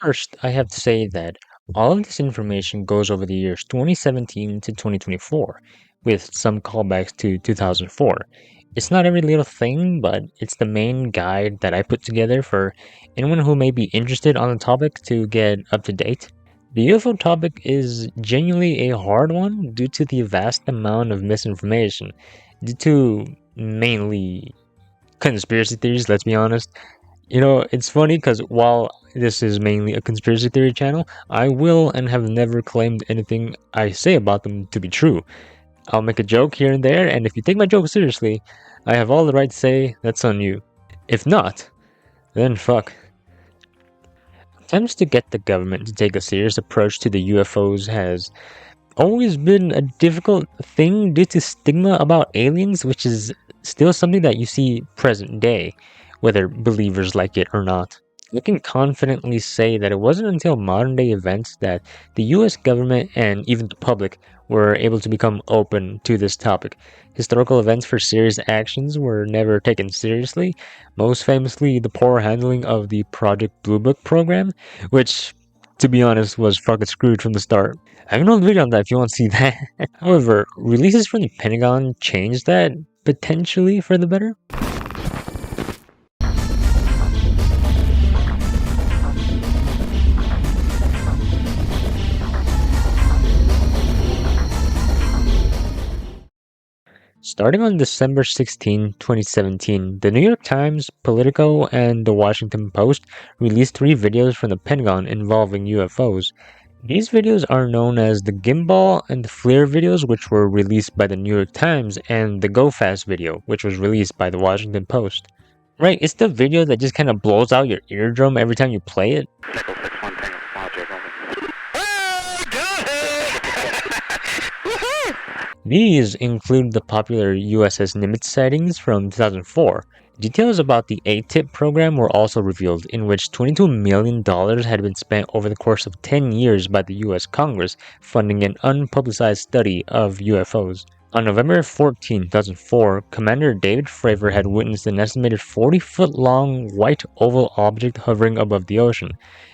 First, I have to say that all of this information goes over the years 2017 to 2024, with some callbacks to 2004. It's not every little thing, but it's the main guide that I put together for anyone who may be interested on the topic to get up to date. The UFO topic is genuinely a hard one due to the vast amount of misinformation, due to mainly conspiracy theories, let's be honest. It's funny because while this is mainly a conspiracy theory channel, I will and have never claimed anything I say about them to be true. I'll make a joke here and there, and if you take my joke seriously, I have all the right to say that's on you. If not, then fuck. Attempts to get the government to take a serious approach to the UFOs has always been a difficult thing due to stigma about aliens, which is still something that you see present day, whether believers like it or not. I can confidently say that it wasn't until modern day events that the US government and even the public were able to become open to this topic. Historical events for serious actions were never taken seriously, most famously the poor handling of the Project Blue Book program, which, to be honest, was fucking screwed from the start. I have an old video on that if you want to see that. However, releases from the Pentagon changed that, potentially for the better. Starting on December 16, 2017, the New York Times, Politico, and the Washington Post released 3 videos from the Pentagon involving UFOs. These videos are known as the Gimbal and the FLIR videos, which were released by the New York Times, and the Go Fast video, which was released by the Washington Post. Right, it's the video that just kind of blows out your eardrum every time you play it. These include the popular USS Nimitz sightings from 2004. Details about the ATIP program were also revealed, in which $22 million had been spent over the course of 10 years by the US Congress funding an unpublicized study of UFOs. On November 14, 2004, Commander David Fravor had witnessed an estimated 40-foot-long white oval object hovering above the ocean.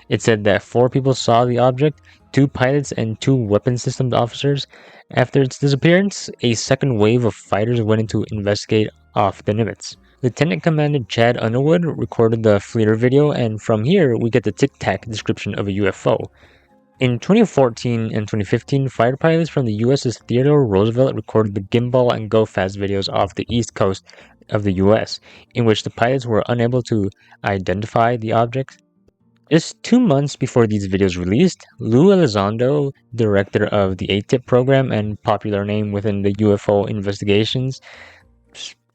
It said that 4 people saw the object, 2 pilots and 2 weapons systems officers. After its disappearance, a second wave of fighters went in to investigate off the Nimitz. Lieutenant Commander Chad Underwood recorded the FLIR video, and from here we get the tic-tac description of a UFO. In 2014 and 2015, fighter pilots from the USS Theodore Roosevelt recorded the Gimbal and Go Fast videos off the east coast of the US, in which the pilots were unable to identify the object. Just 2 months before these videos released, Lou Elizondo, director of the ATIP program and popular name within the UFO investigations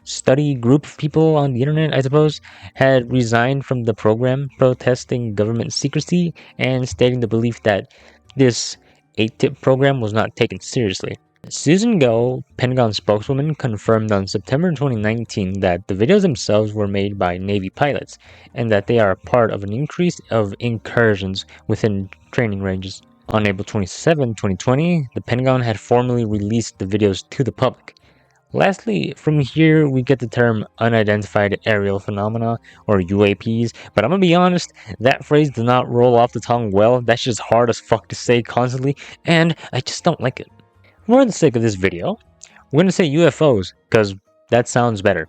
study group of people on the internet, I suppose, had resigned from the program, protesting government secrecy and stating the belief that this ATIP program was not taken seriously. Susan Go, Pentagon spokeswoman, confirmed on September 2019 that the videos themselves were made by Navy pilots and that they are a part of an increase of incursions within training ranges. On April 27, 2020, the Pentagon had formally released the videos to the public. Lastly, from here we get the term unidentified aerial phenomena, or UAPs, but I'm gonna be honest, that phrase does not roll off the tongue well. That's just hard as fuck to say constantly, and I just don't like it. For the sake of this video, we're gonna say UFOs, because that sounds better.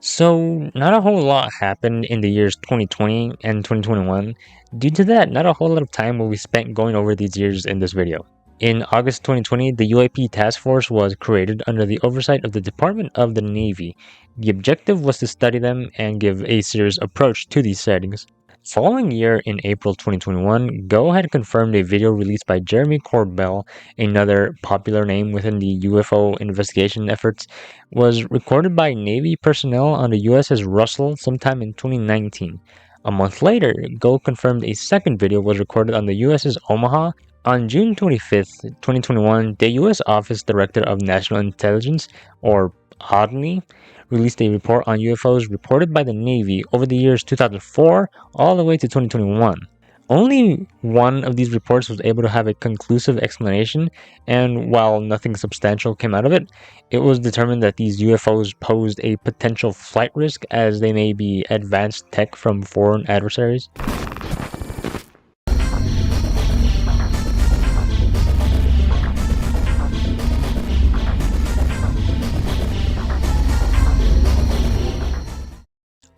So, not a whole lot happened in the years 2020 and 2021. Due to that, not a whole lot of time will be spent going over these years in this video. In August 2020, the UAP task force was created under the oversight of the Department of the Navy. The objective was to study them and give a serious approach to these sightings. Following year, in April 2021, Go had confirmed a video released by Jeremy Corbell, another popular name within the UFO investigation efforts, was recorded by Navy personnel on the USS Russell sometime in 2019. A month later, Go confirmed a second video was recorded on the USS Omaha. On June 25th, 2021, the U.S. Office Director of National Intelligence, or ODNI, released a report on UFOs reported by the Navy over the years 2004 all the way to 2021. Only one of these reports was able to have a conclusive explanation, and while nothing substantial came out of it, it was determined that these UFOs posed a potential flight risk as they may be advanced tech from foreign adversaries.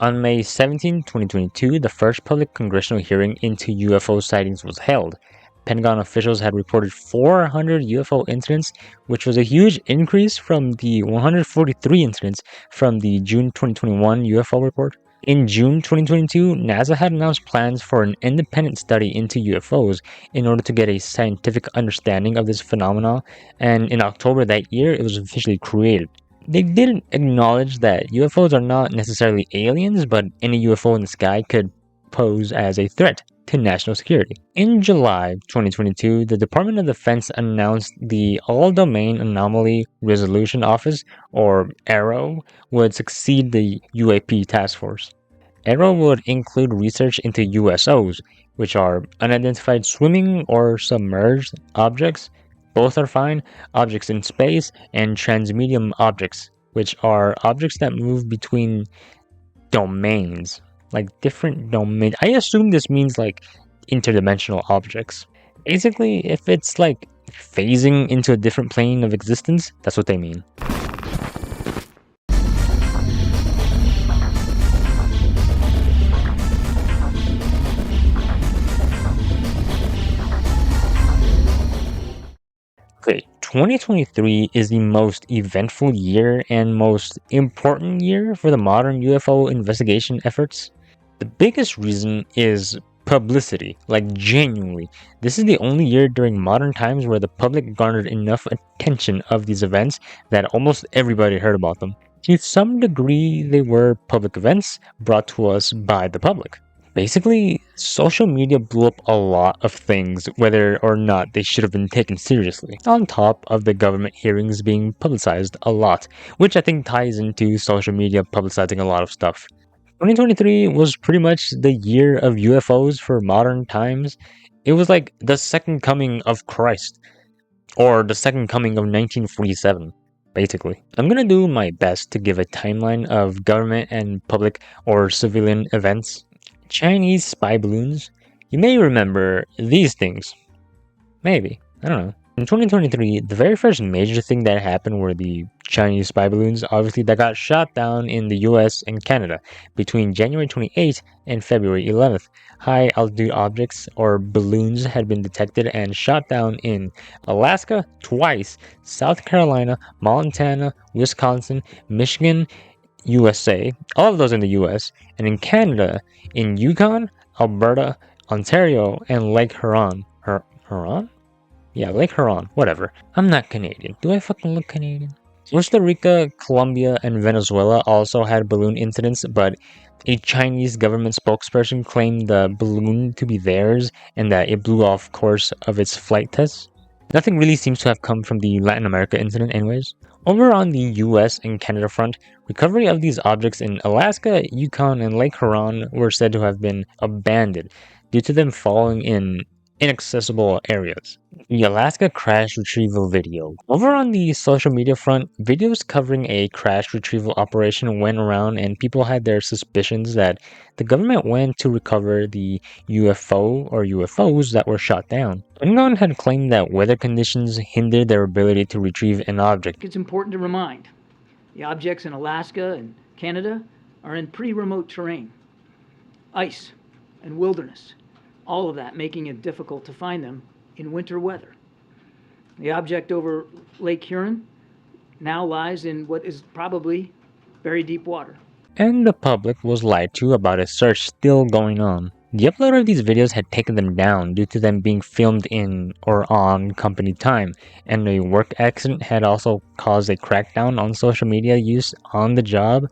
On May 17, 2022, the first public congressional hearing into UFO sightings was held. Pentagon officials had reported 400 UFO incidents, which was a huge increase from the 143 incidents from the June 2021 UFO report. In June 2022, NASA had announced plans for an independent study into UFOs in order to get a scientific understanding of this phenomenon, and in October that year, it was officially created. They didn't acknowledge that UFOs are not necessarily aliens, but any UFO in the sky could pose as a threat to national security. In July 2022, the Department of Defense announced the All-Domain Anomaly Resolution Office, or ARROW, would succeed the UAP task force. ARROW would include research into USOs, which are unidentified swimming or submerged objects. Both are fine, objects in space, and transmedium objects, which are objects that move between domains, like different domains. I assume this means like interdimensional objects. Basically, if it's like phasing into a different plane of existence, that's what they mean. Okay, 2023 is the most eventful year and most important year for the modern UFO investigation efforts. The biggest reason is publicity, like genuinely. This is the only year during modern times where the public garnered enough attention of these events that almost everybody heard about them. To some degree, they were public events brought to us by the public. Basically, social media blew up a lot of things, whether or not they should have been taken seriously, on top of the government hearings being publicized a lot, which I think ties into social media publicizing a lot of stuff. 2023 was pretty much the year of UFOs for modern times. It was like the second coming of Christ, or the second coming of 1947, basically. I'm gonna do my best to give a timeline of government and public or civilian events. Chinese spy balloons. You may remember these things. Maybe. I don't know. In 2023, the very first major thing that happened were the Chinese spy balloons, obviously, that got shot down in the US and Canada between January 28th and February 11th. High altitude objects or balloons had been detected and shot down in Alaska twice, South Carolina, Montana, Wisconsin, Michigan, USA, all of those in the US, and in Canada, in Yukon, Alberta, Ontario, and Lake Huron. Huron? Yeah, Lake Huron, whatever. I'm not Canadian. Do I fucking look Canadian? Costa Rica, Colombia, and Venezuela also had balloon incidents, but a Chinese government spokesperson claimed the balloon to be theirs and that it blew off course of its flight tests. Nothing really seems to have come from the Latin America incident anyways. Over on the US and Canada front, recovery of these objects in Alaska, Yukon, and Lake Huron were said to have been abandoned due to them falling in inaccessible areas. The Alaska crash retrieval video. Over on the social media front, videos covering a crash retrieval operation went around and people had their suspicions that the government went to recover the UFO or UFOs that were shot down. Pentagon had claimed that weather conditions hindered their ability to retrieve an object. It's important to remind the objects in Alaska and Canada are in pretty remote terrain, ice and wilderness, all of that making it difficult to find them in winter weather. The object over Lake Huron now lies in what is probably very deep water. And the public was lied to about a search still going on. The uploader of these videos had taken them down due to them being filmed in or on company time, and a work accident had also caused a crackdown on social media use on the job.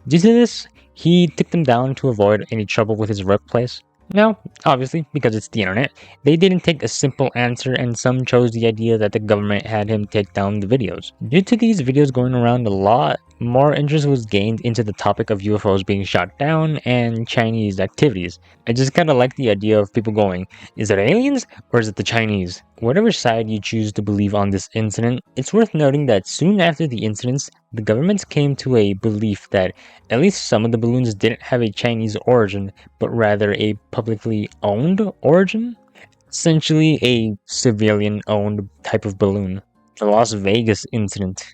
Due to this, he took them down to avoid any trouble with his workplace. Now, obviously, because it's the internet, they didn't take a simple answer and some chose the idea that the government had him take down the videos. Due to these videos going around a lot, more interest was gained into the topic of UFOs being shot down and Chinese activities. I just kind of like the idea of people going, is it aliens or is it the Chinese? Whatever side you choose to believe on this incident, it's worth noting that soon after the incidents, the governments came to a belief that at least some of the balloons didn't have a Chinese origin, but rather a publicly owned origin, essentially a civilian owned type of balloon. The Las Vegas incident.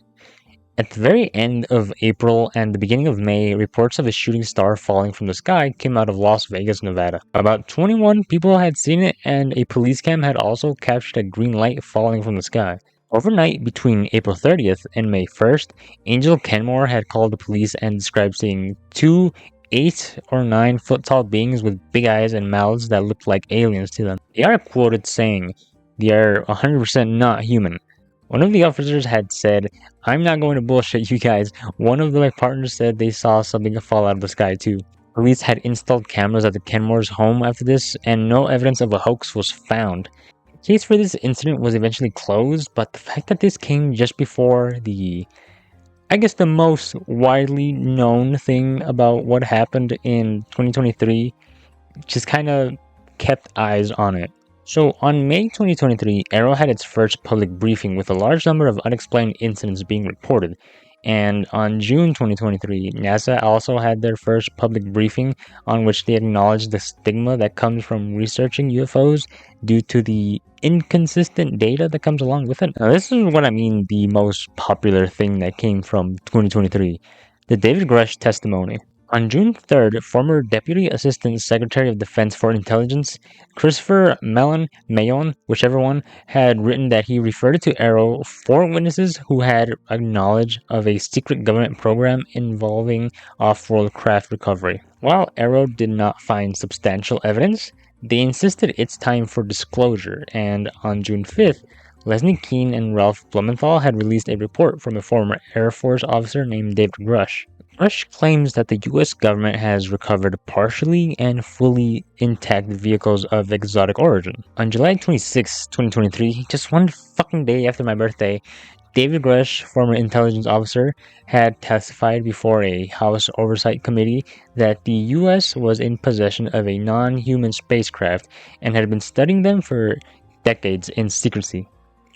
At the very end of April and the beginning of May, reports of a shooting star falling from the sky came out of Las Vegas, Nevada. About 21 people had seen it, and a police cam had also captured a green light falling from the sky. Overnight between April 30th and May 1st, Angel Kenmore had called the police and described seeing two 8 or 9 foot tall beings with big eyes and mouths that looked like aliens to them. They are quoted saying, "They are 100% not human." One of the officers had said, "I'm not going to bullshit you guys." One of my partners said they saw something fall out of the sky too. Police had installed cameras at the Kenmore's home after this, and no evidence of a hoax was found. The case for this incident was eventually closed, but the fact that this came just before I guess the most widely known thing about what happened in 2023 just kind of kept eyes on it. So, on May 2023, Arrow had its first public briefing with a large number of unexplained incidents being reported. And on June 2023, NASA also had their first public briefing on which they acknowledged the stigma that comes from researching UFOs due to the inconsistent data that comes along with it. Now, this is what I mean the most popular thing that came from 2023, the David Grush testimony. On June 3rd, former Deputy Assistant Secretary of Defense for Intelligence Christopher Mayon, whichever one, had written that he referred to Arrow 4 witnesses who had acknowledged of a secret government program involving off-world craft recovery. While Arrow did not find substantial evidence, they insisted it's time for disclosure, and on June 5th, Leslie Keene and Ralph Blumenthal had released a report from a former Air Force officer named David Grush. Rush claims that the US government has recovered partially and fully intact vehicles of exotic origin. On July 26, 2023, just one fucking day after my birthday, David Grush, former intelligence officer, had testified before a House Oversight Committee that the US was in possession of a non-human spacecraft and had been studying them for decades in secrecy.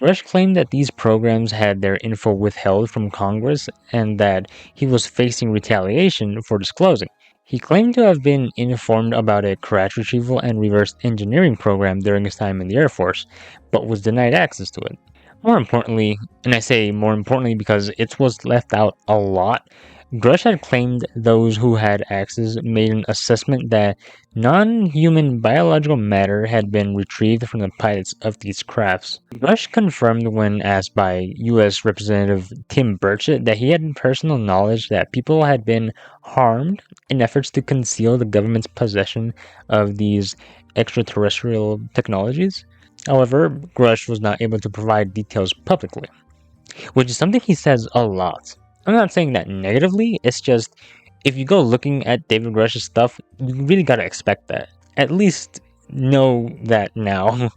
Rush claimed that these programs had their info withheld from Congress and that he was facing retaliation for disclosing. He claimed to have been informed about a crash retrieval and reverse engineering program during his time in the Air Force, but was denied access to it. More importantly, and I say more importantly because it was left out a lot, Grush had claimed those who had access made an assessment that non-human biological matter had been retrieved from the pilots of these crafts. Grush confirmed when asked by U.S. Representative Tim Burchett that he had personal knowledge that people had been harmed in efforts to conceal the government's possession of these extraterrestrial technologies. However, Grush was not able to provide details publicly, which is something he says a lot. I'm not saying that negatively, it's just if you go looking at David Grush's stuff, you really gotta expect that. At least know that now,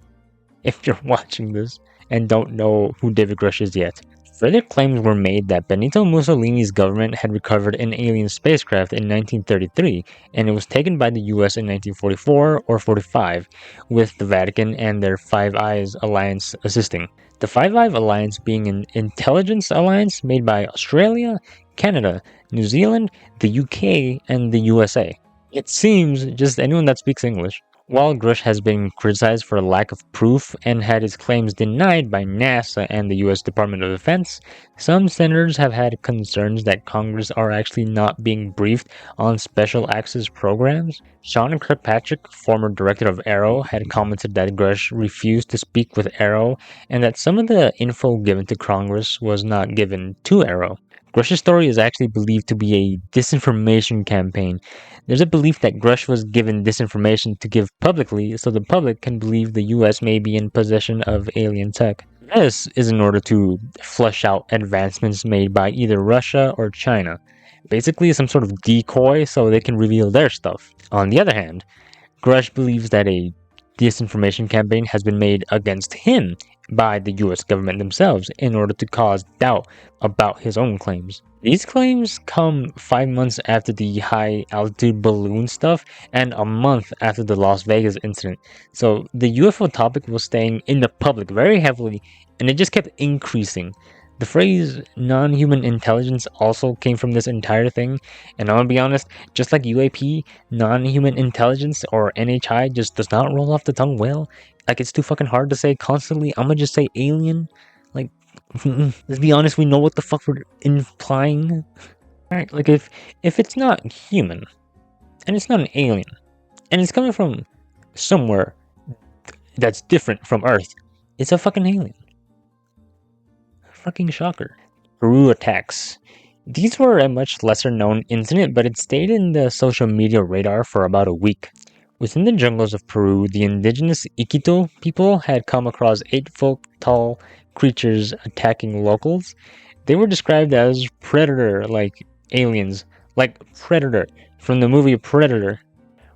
if you're watching this and don't know who David Grush is yet. Further claims were made that Benito Mussolini's government had recovered an alien spacecraft in 1933 and it was taken by the US in 1944 or 45, with the Vatican and their Five Eyes alliance assisting. The Five Eyes alliance being an intelligence alliance made by Australia, Canada, New Zealand, the UK, and the USA. It seems just anyone that speaks English. While Grush has been criticized for a lack of proof and had his claims denied by NASA and the US Department of Defense, some senators have had concerns that Congress are actually not being briefed on special access programs. Sean Kirkpatrick, former director of Arrow, had commented that Grush refused to speak with Arrow and that some of the info given to Congress was not given to Arrow. Grush's story is actually believed to be a disinformation campaign. There's a belief that Grush was given disinformation to give publicly so the public can believe the US may be in possession of alien tech. This is in order to flush out advancements made by either Russia or China. Basically, some sort of decoy so they can reveal their stuff. On the other hand, Grush believes that a disinformation campaign has been made against him by the US government themselves in order to cause doubt about his own claims. These claims come 5 months after the high altitude balloon stuff and a month after the Las Vegas incident. So the UFO topic was staying in the public very heavily and it just kept increasing. The phrase non human intelligence also came from this entire thing, and I'm gonna be honest, just like UAP, non-human intelligence or NHI just does not roll off the tongue well. Like it's too fucking hard to say constantly. I'm gonna just say alien. Like, let's be honest, we know what the fuck we're implying. Alright, like if it's not human and it's not an alien and it's coming from somewhere that's different from Earth, it's a fucking alien. Fucking shocker. Peru attacks. These were a much lesser known incident, but it stayed in the social media radar for about a week. Within the jungles of Peru, the indigenous Iquito people had come across 8 foot tall creatures attacking locals. They were described as predator like aliens, like Predator from the movie Predator.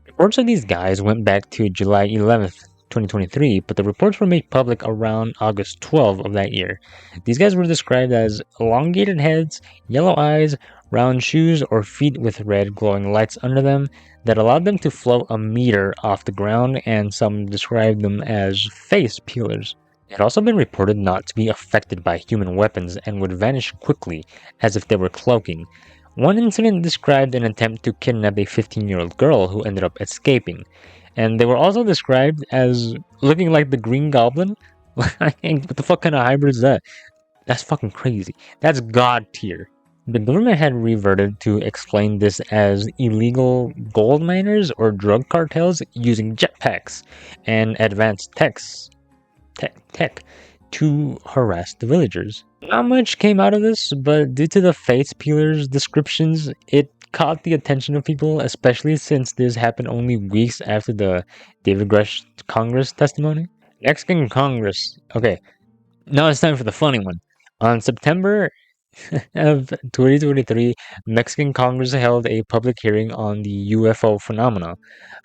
Reports of these guys went back to July 11th, 2023, but the reports were made public around August 12th of that year. These guys were described as elongated heads, yellow eyes, round shoes or feet with red glowing lights under them that allowed them to float a meter off the ground, and some described them as face peelers. It had also been reported not to be affected by human weapons and would vanish quickly, as if they were cloaking. One incident described an attempt to kidnap a 15-year-old girl who ended up escaping, and they were also described as looking like the Green Goblin. What the fuck kind of hybrid is that? That's fucking crazy. That's god tier. The government had reverted to explain this as illegal gold miners or drug cartels using jetpacks and advanced tech to harass the villagers. Not much came out of this, but due to the face peelers descriptions, it caught the attention of people, especially since this happened only weeks after the David Grush Congress testimony. Mexican Congress. Okay, now it's time for the funny one. On September of 2023, Mexican Congress held a public hearing on the UFO phenomena.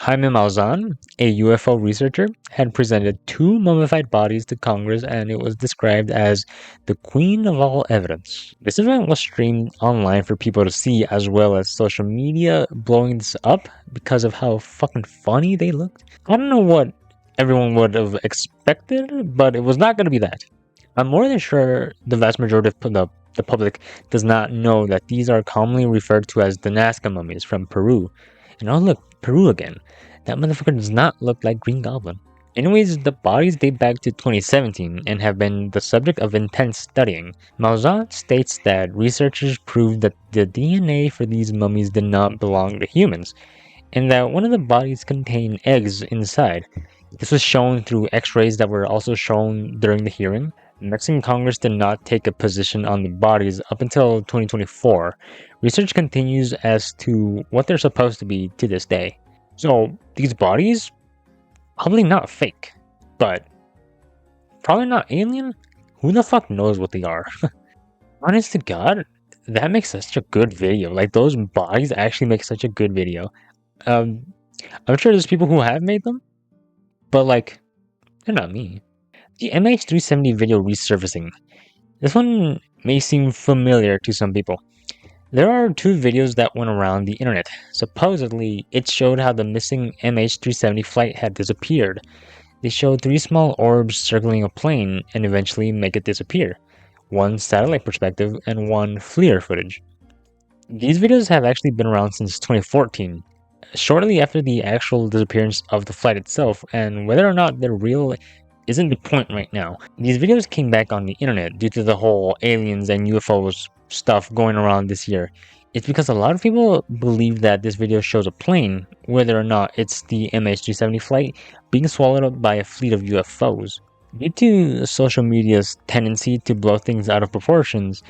Jaime Maussan, a UFO researcher, had presented 2 mummified bodies to Congress, and it was described as the queen of all evidence. This event was streamed online for people to see, as well as social media blowing this up because of how fucking funny they looked. I don't know what everyone would have expected, but it was not going to be that. I'm more than sure the vast majority of the public does not know that these are commonly referred to as the Nazca mummies from Peru. And oh look, Peru again. That motherfucker does not look like Green Goblin. Anyways, the bodies date back to 2017 and have been the subject of intense studying. Maussan states that researchers proved that the DNA for these mummies did not belong to humans, and that one of the bodies contained eggs inside. This was shown through x-rays that were also shown during the hearing. Mexican Congress did not take a position on the bodies up until 2024. Research continues as to what they're supposed to be to this day. So, these bodies? Probably not fake, but probably not alien? Who the fuck knows what they are? Honest to God, that makes such a good video. Like, those bodies actually make such a good video. I'm sure there's people who have made them, but like, they're not me. The MH370 video resurfacing. This one may seem familiar to some people. There are 2 videos that went around the internet. Supposedly, it showed how the missing MH370 flight had disappeared. They showed 3 small orbs circling a plane and eventually make it disappear. One satellite perspective and one FLIR footage. These videos have actually been around since 2014, shortly after the actual disappearance of the flight itself, and whether or not they're real isn't the point right now. These videos came back on the internet due to the whole aliens and UFOs stuff going around this year. It's because a lot of people believe that this video shows a plane, whether or not it's the MH370 flight, being swallowed up by a fleet of UFOs. Due to social media's tendency to blow things out of proportions,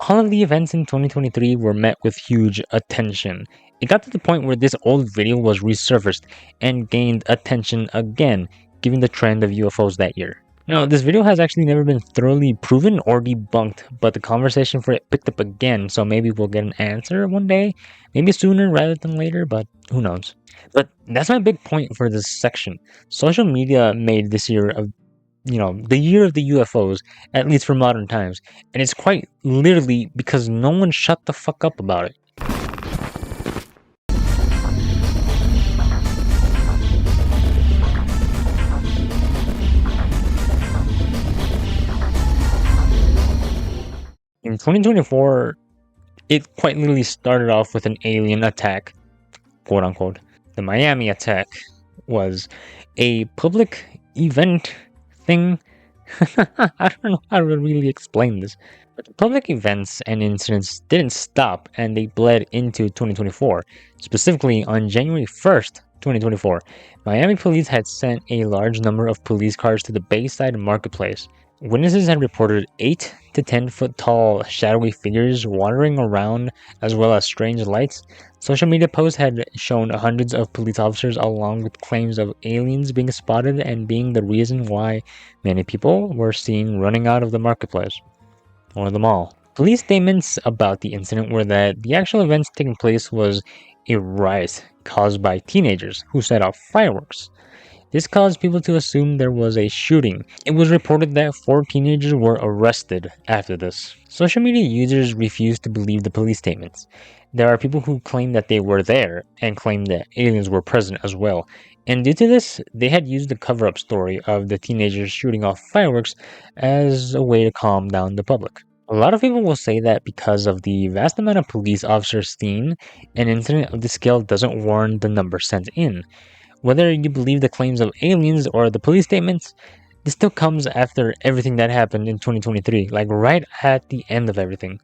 all of the events in 2023 were met with huge attention. It got to the point where this old video was resurfaced and gained attention again, given the trend of UFOs that year. Now, this video has actually never been thoroughly proven or debunked, but the conversation for it picked up again, so maybe we'll get an answer one day, maybe sooner rather than later, but who knows. But that's my big point for this section. Social media made this year of the year of the UFOs, at least for modern times, and it's quite literally because no one shut the fuck up about it. In 2024, it quite literally started off with an alien attack, quote unquote. The Miami attack was a public event thing. I don't know how to really explain this. But the public events and incidents didn't stop and they bled into 2024. Specifically, on January 1st, 2024, Miami police had sent a large number of police cars to the Bayside marketplace. Witnesses had reported 8 to 10 foot tall shadowy figures wandering around, as well as strange lights. Social media posts had shown hundreds of police officers, along with claims of aliens being spotted and being the reason why many people were seen running out of the marketplace or the mall. Police statements about the incident were that the actual events taking place was a riot caused by teenagers who set off fireworks. This caused people to assume there was a shooting. It was reported that 4 teenagers were arrested after this. Social media users refused to believe the police statements. There are people who claim that they were there and claim that aliens were present as well. And due to this, they had used the cover-up story of the teenagers shooting off fireworks as a way to calm down the public. A lot of people will say that because of the vast amount of police officers seen, an incident of this scale doesn't warrant the number sent in. Whether you believe the claims of aliens or the police statements, this still comes after everything that happened in 2023, like right at the end of everything.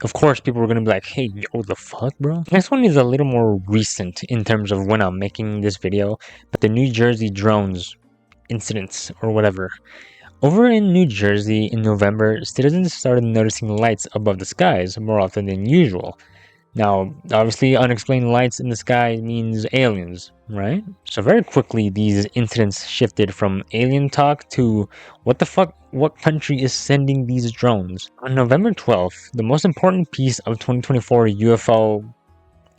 Of course, people were gonna be like, hey, yo, the fuck, bro? Next one is a little more recent in terms of when I'm making this video, but the New Jersey drones incidents or whatever. Over in New Jersey in November, citizens started noticing lights above the skies more often than usual. Now, obviously, unexplained lights in the sky means aliens, right? So very quickly, these incidents shifted from alien talk to what the fuck, what country is sending these drones? On November 12th, the most important piece of 2024 UFO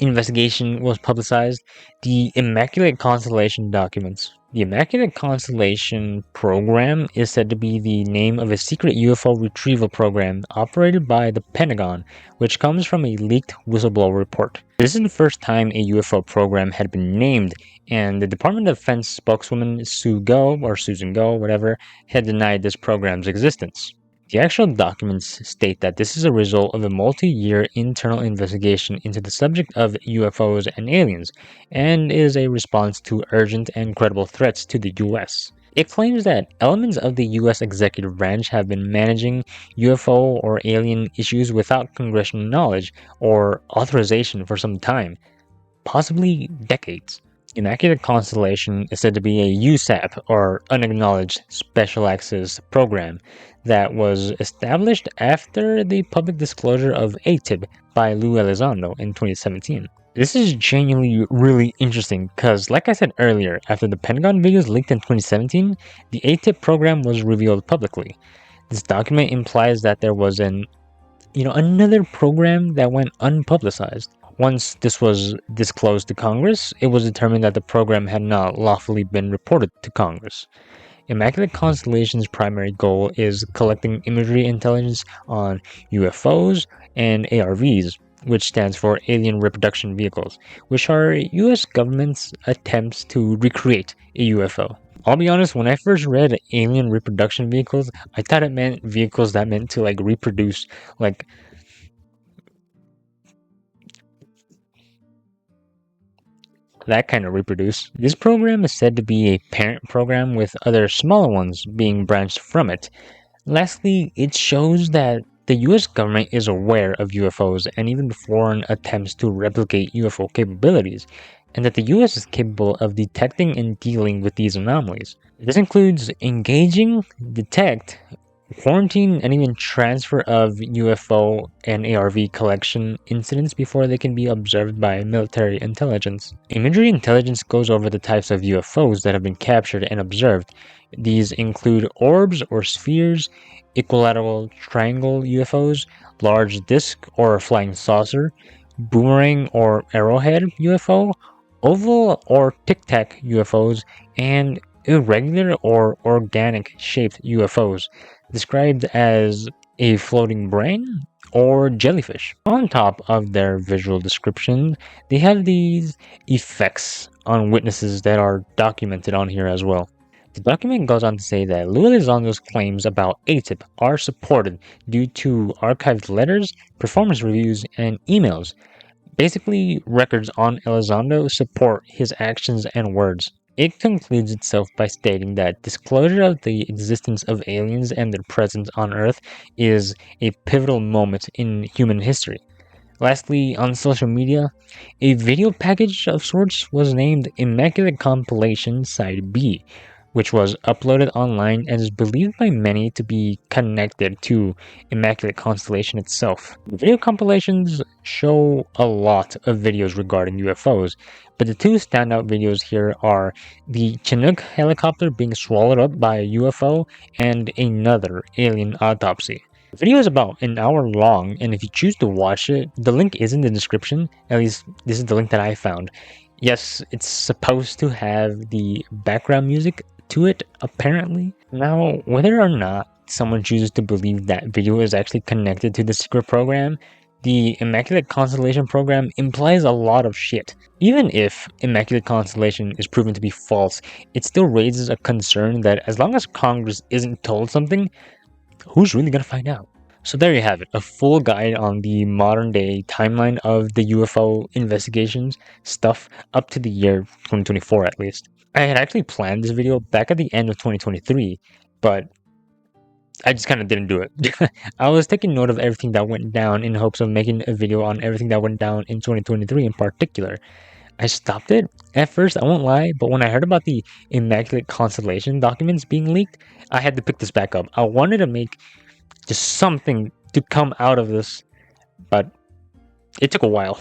investigation was publicized, the Immaculate Constellation documents. The Immaculate Constellation program is said to be the name of a secret UFO retrieval program operated by the Pentagon, which comes from a leaked whistleblower report. This is the first time a UFO program had been named, and the Department of Defense spokeswoman Susan Go, whatever, had denied this program's existence. The actual documents state that this is a result of a multi-year internal investigation into the subject of UFOs and aliens, and is a response to urgent and credible threats to the US. It claims that elements of the US executive branch have been managing UFO or alien issues without congressional knowledge or authorization for some time, possibly decades. Immaculate Constellation is said to be a USAP, or Unacknowledged Special Access Program, that was established after the public disclosure of ATIP by Lou Elizondo in 2017. This is genuinely really interesting because, like I said earlier, after the Pentagon videos leaked in 2017, the ATIP program was revealed publicly. This document implies that there was another program that went unpublicized. Once this was disclosed to Congress, it was determined that the program had not lawfully been reported to Congress. Immaculate Constellation's primary goal is collecting imagery intelligence on UFOs and ARVs, which stands for Alien Reproduction Vehicles, which are US government's attempts to recreate a UFO. I'll be honest, when I first read Alien Reproduction Vehicles, I thought it meant vehicles that meant to reproduce, that kind of reproduce. This program is said to be a parent program with other smaller ones being branched from it. Lastly, it shows that the US government is aware of UFOs and even foreign attempts to replicate UFO capabilities, and that the US is capable of detecting and dealing with these anomalies. This includes engaging, detect, quarantine and even transfer of UFO and ARV collection incidents before they can be observed by military intelligence. Imagery intelligence goes over the types of UFOs that have been captured and observed. These include orbs or spheres, equilateral triangle UFOs, large disc or flying saucer, boomerang or arrowhead UFO, oval or tic-tac UFOs, and irregular or organic shaped UFOs, described as a floating brain or jellyfish. On top of their visual description, they have these effects on witnesses that are documented on here as well. The document goes on to say that Luis Elizondo's claims about ATIP are supported due to archived letters, performance reviews, and emails. Basically, records on Elizondo support his actions and words. It concludes itself by stating that disclosure of the existence of aliens and their presence on Earth is a pivotal moment in human history. Lastly, on social media, a video package of sorts was named Immaculate Compilation Side B, which was uploaded online and is believed by many to be connected to Immaculate Constellation itself. The video compilations show a lot of videos regarding UFOs, but the two standout videos here are the Chinook helicopter being swallowed up by a UFO and another alien autopsy. The video is about an hour long, and if you choose to watch it, the link is in the description. At least, this is the link that I found. Yes, it's supposed to have the background music to it, apparently. Now, whether or not someone chooses to believe that video is actually connected to the secret program, the Immaculate Constellation program implies a lot of shit. Even if Immaculate Constellation is proven to be false, it still raises a concern that as long as Congress isn't told something, who's really gonna find out? So there you have it, a full guide on the modern day timeline of the UFO investigations stuff up to the year 2024 at least. I had actually planned this video back at the end of 2023, but I just kind of didn't do it. I was taking note of everything that went down in hopes of making a video on everything that went down in 2023 in particular. I stopped it at first, I won't lie, but when I heard about the Immaculate Constellation documents being leaked, I had to pick this back up. I wanted to make just something to come out of this, but it took a while.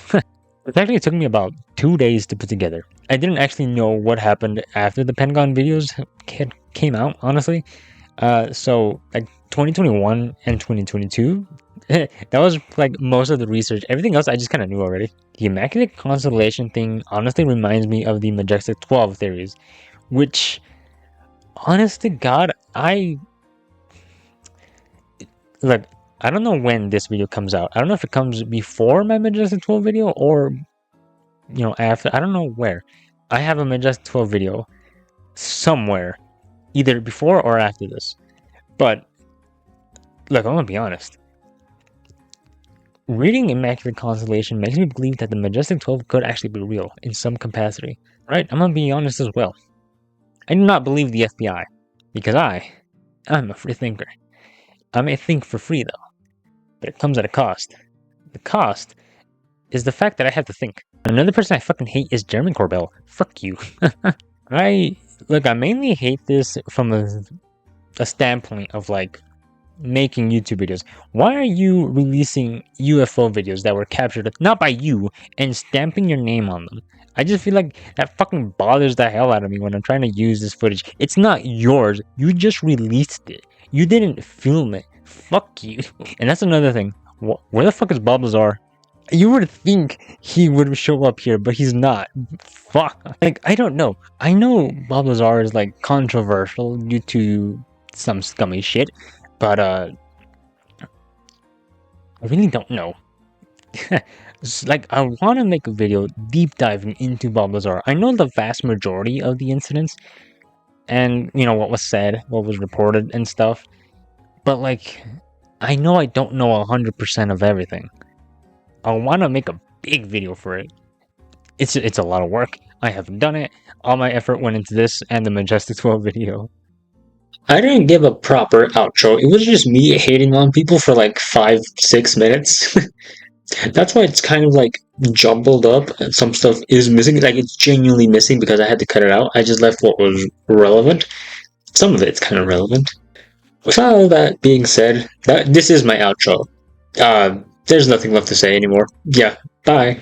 It actually took me about 2 days to put together. I didn't actually know what happened after the Pentagon videos came out, honestly. So like 2021 and 2022, that was like most of the research. Everything else I just kind of knew already. The Immaculate Constellation thing honestly reminds me of the Majestic 12 theories, which, honest to God, look, I don't know when this video comes out. I don't know if it comes before my Majestic 12 video or, after. I don't know where. I have a Majestic 12 video somewhere, either before or after this. But, look, I'm gonna be honest. Reading Immaculate Constellation makes me believe that the Majestic 12 could actually be real in some capacity. Right? I'm gonna be honest as well. I do not believe the FBI, because I'm a free thinker. I may think for free though, but it comes at a cost. The cost is the fact that I have to think. Another person I fucking hate is Jeremy Corbell. Fuck you. I mainly hate this from a standpoint of like making YouTube videos. Why are you releasing UFO videos that were captured not by you and stamping your name on them? I just feel like that fucking bothers the hell out of me when I'm trying to use this footage. It's not yours. You just released it. You didn't film it. Fuck you. And that's another thing. Where the fuck is Bob Lazar? You would think he would show up here, but he's not. Fuck. Like, I don't know. I know Bob Lazar is like controversial due to some scummy shit, but I really don't know. Like, I want to make a video deep diving into Bob Lazar. I know the vast majority of the incidents and, what was said, what was reported and stuff. But, like, I know I don't know 100% of everything. I want to make a big video for it. It's a lot of work. I haven't done it. All my effort went into this and the Majestic 12 video. I didn't give a proper outro. It was just me hating on people for like 5-6 minutes. That's why it's kind of like jumbled up. Some stuff is missing. Like, it's genuinely missing because I had to cut it out. I just left what was relevant. Some of it's kind of relevant. With all that being said, this is my outro. There's nothing left to say anymore. Yeah, bye.